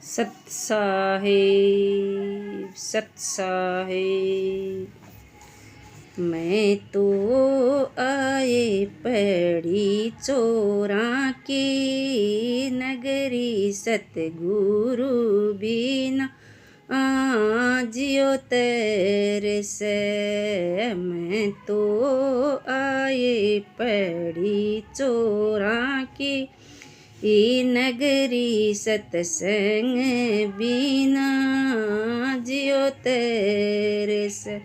सत्साहेब सत्साहेब, मैं तो आए पड़ी चोरा की नगरी, सतगुरु बिना जियो तेरे से। मैं तो आए पड़ी चोरा की नगरी, सतसंग बिना जियो तेरे से।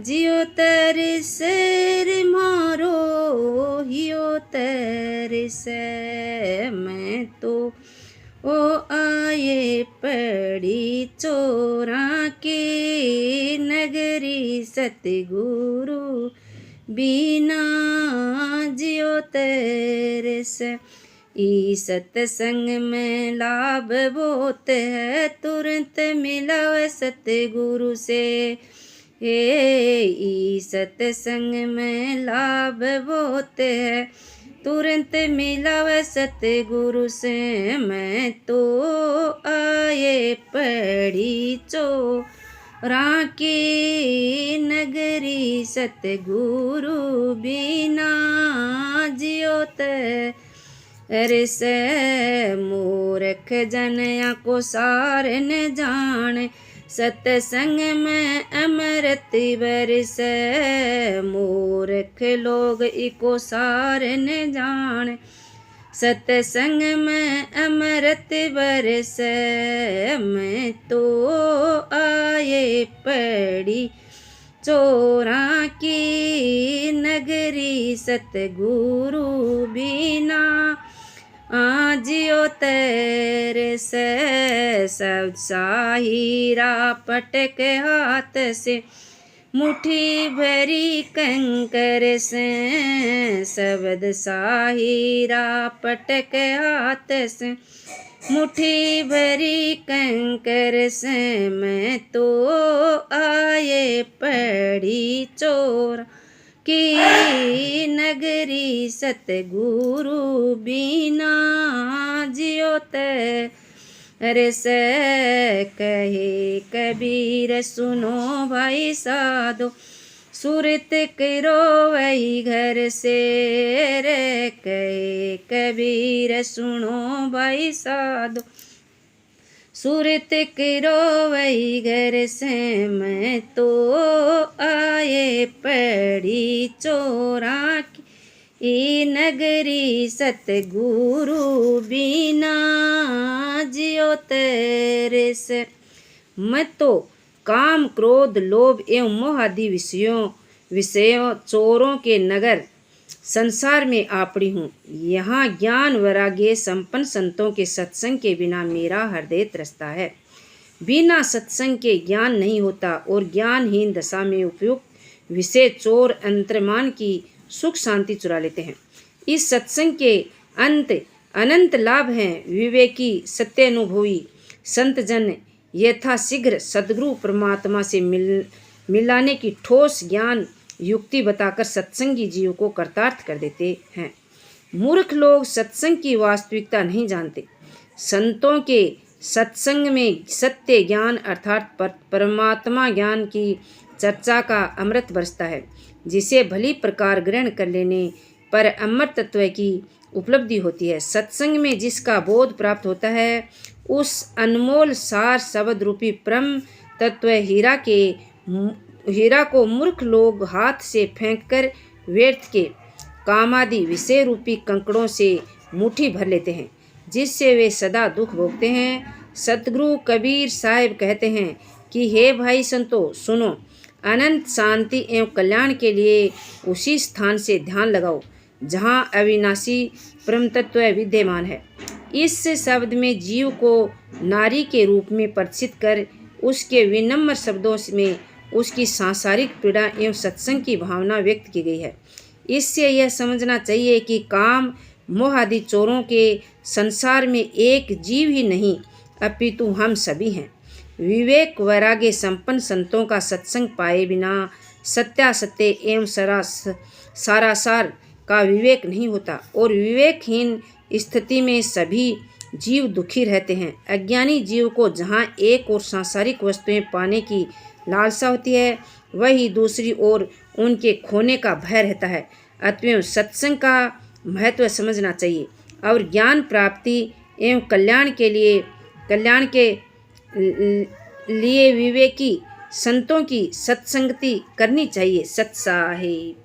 जियो तेरे से रे मारो हियो तेरे से। मैं तो ओ आए पड़ी चोरा के नगरी, सतगुरु बिना जियो तेरे से। ई सत्संग में लाभ बहुत है, तुरंत मिला सतगुरु से। ई सत्संग में लाभ बहुत है, तुरंत मिला सतगुरु से। मैं तो आए पड़ी चोरा की नगरी, सतगुरु बिना जियो तेरे से। मूर्ख जनया को सार न जाने, सत्संग में अमृत बरसे। मूर्ख लोग इको सार न जाने, सत्संग में अमृत बरसे। मैं तो आए पड़ी चोरा की नगरी, सतगुरु बिना जियो तेरे से। सब साहिरा पटक हाथ से, मुट्ठी भरी कंकर से। शब्द साहिरा पटक हाथ से, मुट्ठी भरी कंकर से। मैं तो आए पड़ी चोर की नगरी, सतगुरु बिना जियो तेरे से। कहे कबीर सुनो भाई साधो, सूरत करो वही घर से रे। कहे कबीर सुनो भाई साधो, सूरत करो वही घर से। मैं तो आए पड़ी चोरा की नगरी, सतगुरु बिना जियो तेरे से। मैं तो काम क्रोध लोभ एवं मोह आदि विषयों चोरों के नगर संसार में आ पड़ी हूँ। यहाँ ज्ञान वैराग्य संपन्न संतों के सत्संग के बिना मेरा हृदय त्रसता है। बिना सत्संग के ज्ञान नहीं होता, और ज्ञानहीन दशा में उपयुक्त विषय चोर अंतर्मान की सुख शांति चुरा लेते हैं। इस सत्संग के अनंत लाभ हैं। विवेकी सत्यानुभवी संत जन यथाशीघ्र सद्गुरु परमात्मा से मिलाने की ठोस ज्ञान युक्ति बताकर सत्संगी जीव को कृतार्थ कर देते हैं। मूर्ख लोग सत्संग की वास्तविकता नहीं जानते। संतों के सत्संग में सत्य ज्ञान अर्थात परमात्मा ज्ञान की चर्चा का अमृत बरसता है, जिसे भली प्रकार ग्रहण कर लेने पर अमृत तत्व की उपलब्धि होती है। सत्संग में जिसका बोध प्राप्त होता है, उस अनमोल सार शब्द रूपी परम तत्व हीरा को मूर्ख लोग हाथ से फेंककर व्यर्थ के कामादि विषय रूपी कंकड़ों से मुट्ठी भर लेते हैं, जिससे वे सदा दुख भोगते हैं। सतगुरु कबीर साहिब कहते हैं कि हे भाई संतो सुनो, अनंत शांति एवं कल्याण के लिए उसी स्थान से ध्यान लगाओ जहाँ अविनाशी परम तत्व विद्यमान है। इस शब्द में जीव को नारी के रूप में परिचित कर उसके विनम्र शब्दों में उसकी सांसारिक पीड़ा एवं सत्संग की भावना व्यक्त की गई है। इससे यह समझना चाहिए कि काम मोह आदि चोरों के संसार में एक जीव ही नहीं, अपितु हम सभी हैं। विवेक वैराग्य संपन्न संतों का सत्संग पाए बिना सत्यासत्य एवं सारासार का विवेक नहीं होता, और विवेकहीन स्थिति में सभी जीव दुखी रहते हैं। अज्ञानी जीव को जहाँ एक और सांसारिक वस्तुएं पाने की लालसा होती है, वही दूसरी ओर उनके खोने का भय रहता है। अतएव सत्संग का महत्व समझना चाहिए और ज्ञान प्राप्ति एवं कल्याण के लिए विवेकी संतों की सत्संगति करनी चाहिए। सत साहिब।